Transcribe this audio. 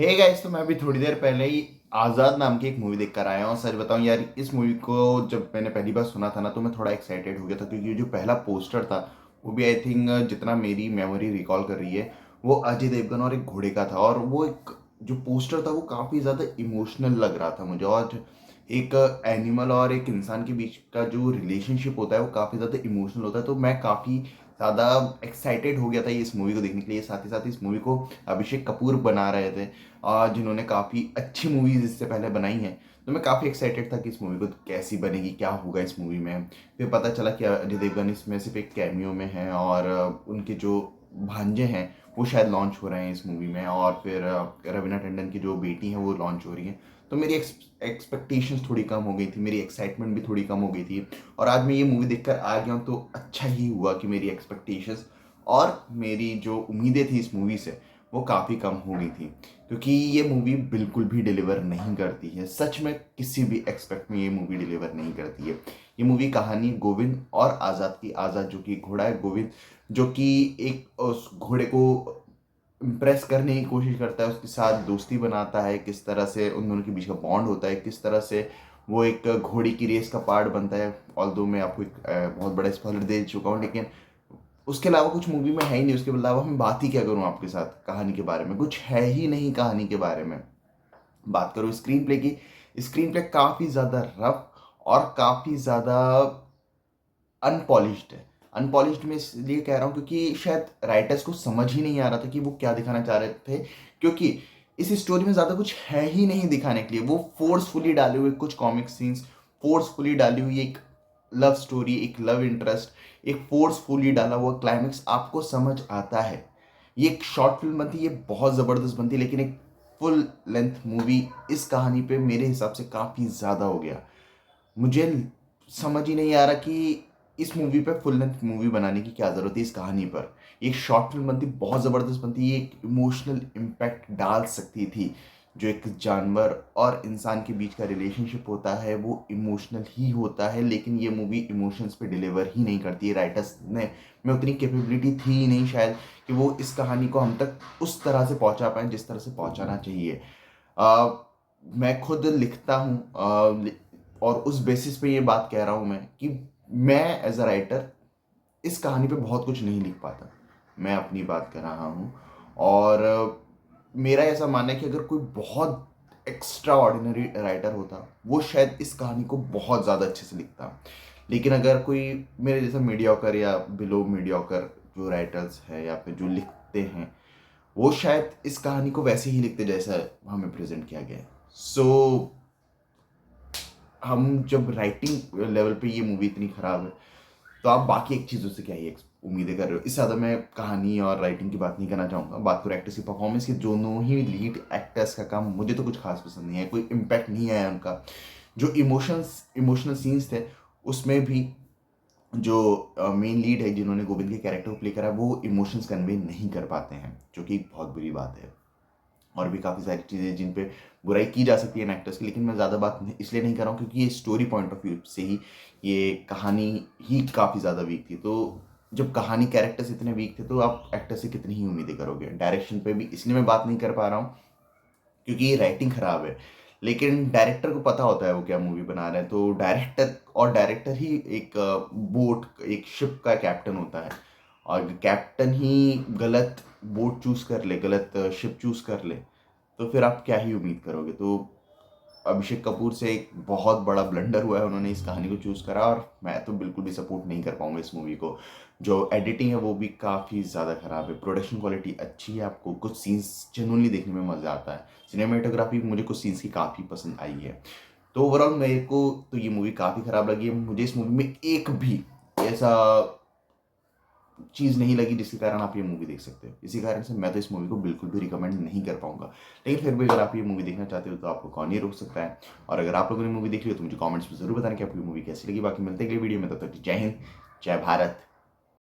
Hey guys, तो मैं अभी थोड़ी देर पहले ही आज़ाद नाम की एक मूवी देख कर आया हूँ। सच बताऊँ यार, इस मूवी को जब मैंने पहली बार सुना था ना, तो मैं थोड़ा एक्साइटेड हो गया था, क्योंकि जो पहला पोस्टर था वो भी आई थिंक, जितना मेरी मेमोरी रिकॉल कर रही है, वो अजय देवगन और एक घोड़े का था। और वो एक जो पोस्टर था वो काफ़ी ज़्यादा इमोशनल लग रहा था मुझे। और एक एनिमल और एक इंसान के बीच का जो रिलेशनशिप होता है वो काफ़ी ज़्यादा इमोशनल होता है। तो मैं काफ़ी ज़्यादा एक्साइटेड हो गया था ये इस मूवी को देखने के लिए। साथ ही साथ इस मूवी को अभिषेक कपूर बना रहे थे, जिन्होंने काफ़ी अच्छी मूवीज़ इससे पहले बनाई हैं। तो मैं काफ़ी एक्साइटेड था कि इस मूवी को कैसी बनेगी, क्या होगा इस मूवी में। फिर पता चला कि अजय देवगन इसमें सिर्फ एक कैमियो में है, और उनके जो भांजे हैं वो शायद लॉन्च हो रहे हैं इस मूवी में। और फिर रवीना टंडन की जो बेटी हैं वो लॉन्च हो रही हैं। तो मेरी एक्सपेक्टेशंस थोड़ी कम हो गई थी, मेरी एक्साइटमेंट भी थोड़ी कम हो गई थी। और आज मैं ये मूवी देखकर आ गया हूँ, तो अच्छा ही हुआ कि मेरी एक्सपेक्टेशंस और मेरी जो उम्मीदें थी इस मूवी से वो काफ़ी कम हो गई थी। क्योंकि ये मूवी बिल्कुल भी डिलीवर नहीं करती है, सच में किसी भी एक्सपेक्ट में ये मूवी डिलीवर नहीं करती है। ये मूवी कहानी गोविंद और आज़ाद की, आज़ाद जो कि घोड़ा है, गोविंद जो कि एक उस घोड़े को इम्प्रेस करने की कोशिश करता है, उसके साथ दोस्ती बनाता है, किस तरह से उन दोनों के बीच का बॉन्ड होता है, किस तरह से वो एक घोड़ी की रेस का पार्ट बनता है। ऑल्दो मैं आपको एक बहुत बड़ा स्पॉइलर दे चुका हूँ, लेकिन उसके अलावा कुछ मूवी में है ही नहीं। उसके अलावा मैं बात ही क्या करूँ आपके साथ, कहानी के बारे में कुछ है ही नहीं कहानी के बारे में। बात करूँ स्क्रीन प्ले की, स्क्रीन प्ले काफ़ी ज़्यादा रफ और काफ़ी ज़्यादा अनपॉलिश्ड है। अनपॉलिश्ड में इसलिए कह रहा हूँ क्योंकि शायद राइटर्स को समझ ही नहीं आ रहा था कि वो क्या दिखाना चाह रहे थे। क्योंकि इस स्टोरी में ज़्यादा कुछ है ही नहीं दिखाने के लिए। वो फोर्सफुली डाले हुए कुछ कॉमिक सीन्स, फोर्सफुली डाली हुई एक लव स्टोरी, एक लव इंटरेस्ट, एक फोर्सफुली डाला हुआ क्लाइमेक्स आपको समझ आता है। ये एक शॉर्ट फिल्म बनती, ये बहुत ज़बरदस्त बनती, लेकिन एक फुल लेंथ मूवी इस कहानी पे मेरे हिसाब से काफ़ी ज़्यादा हो गया। मुझे समझ ही नहीं आ रहा कि इस मूवी पे फुल लेंथ मूवी बनाने की क्या ज़रूरत है। इस कहानी पर एक शॉर्ट फिल्म बनती, बहुत ज़बरदस्त बनती, ये एक इमोशनल इम्पैक्ट डाल सकती थी। जो एक जानवर और इंसान के बीच का रिलेशनशिप होता है वो इमोशनल ही होता है, लेकिन ये मूवी इमोशंस पे डिलीवर ही नहीं करती है। राइटर्स ने में उतनी कैपेबिलिटी थी ही नहीं शायद कि वो इस कहानी को हम तक उस तरह से पहुंचा पाए जिस तरह से पहुंचाना चाहिए। अ, मैं खुद लिखता हूँ, और उस बेसिस पे ये बात कह रहा हूँ मैं कि मैं एज अ राइटर इस कहानी पे बहुत कुछ नहीं लिख पाता। मैं अपनी बात कर रहा हूँ। और मेरा ऐसा मानना है कि अगर कोई बहुत एक्स्ट्रा ऑर्डिनरी राइटर होता वो शायद इस कहानी को बहुत ज़्यादा अच्छे से लिखता। लेकिन अगर कोई मेरे जैसा मीडियोकर या बिलो मीडियोकर जो राइटर्स है या फिर जो लिखते हैं, वो शायद इस कहानी को वैसे ही लिखते जैसा हमें प्रेजेंट किया गया है। सो हम जब राइटिंग लेवल पे ये मूवी इतनी खराब है, तो आप बाकी एक चीज़ों से क्या ही उम्मीदें कर रहे हो। इससे ज़्यादा मैं कहानी और राइटिंग की बात नहीं करना चाहूँगा। बात करूँ एक्टर्स की परफॉर्मेंस की, दोनों ही लीड एक्टर्स का काम मुझे तो कुछ खास पसंद नहीं है, कोई इम्पैक्ट नहीं आया उनका। जो इमोशनल सीन्स थे उसमें भी जो मेन लीड है जिन्होंने गोविंद के कैरेक्टर को प्ले करा, वो इमोशंस कन्वे नहीं कर पाते हैं, जो कि बहुत बुरी बात है। और भी काफ़ी सारी चीज़ें जिन पे बुराई की जा सकती है इन एक्टर्स की, लेकिन मैं ज़्यादा बात इसलिए नहीं कर रहा हूँ क्योंकि ये स्टोरी पॉइंट ऑफ व्यू से ही ये कहानी ही काफ़ी ज़्यादा वीक थी। तो जब कहानी कैरेक्टर्स इतने वीक थे तो आप एक्टर से कितनी ही उम्मीदें करोगे। डायरेक्शन पे भी इसलिए मैं बात नहीं कर पा रहा हूँ क्योंकि ये राइटिंग खराब है। लेकिन डायरेक्टर को पता होता है वो क्या मूवी बना रहे हैं। तो डायरेक्टर ही एक बोट, एक शिप का कैप्टन होता है। और कैप्टन ही गलत बोट चूज कर ले, गलत शिप चूज कर ले, तो फिर आप क्या ही उम्मीद करोगे। तो अभिषेक कपूर से एक बहुत बड़ा ब्लंडर हुआ है, उन्होंने इस कहानी को चूज़ करा। और मैं तो बिल्कुल भी सपोर्ट नहीं कर पाऊंगा इस मूवी को। जो एडिटिंग है वो भी काफ़ी ज़्यादा ख़राब है, प्रोडक्शन क्वालिटी अच्छी है, आपको कुछ सीन्स जेनुअनली देखने में मज़ा आता है। सिनेमेटोग्राफी मुझे कुछ सीन्स की काफ़ी पसंद आई है। तो ओवरऑल मेरे को तो ये मूवी काफ़ी ख़राब लगी है। मुझे इस मूवी में एक भी ऐसा चीज़ नहीं लगी जिसके कारण आप ये मूवी देख सकते हो। इसी कारण से मैं तो इस मूवी को बिल्कुल भी रिकमेंड नहीं कर पाऊंगा। लेकिन फिर भी अगर आप ये मूवी देखना चाहते हो तो आपको कौन नहीं रोक सकता है। और अगर आप लोगों ने मूवी देख ली हो तो मुझे कमेंट्स में जरूर बताना कि आपको मूवी कैसी लगी। बाकी मिलते हैं अगली वीडियो में, तब तक जय हिंद, जय भारत।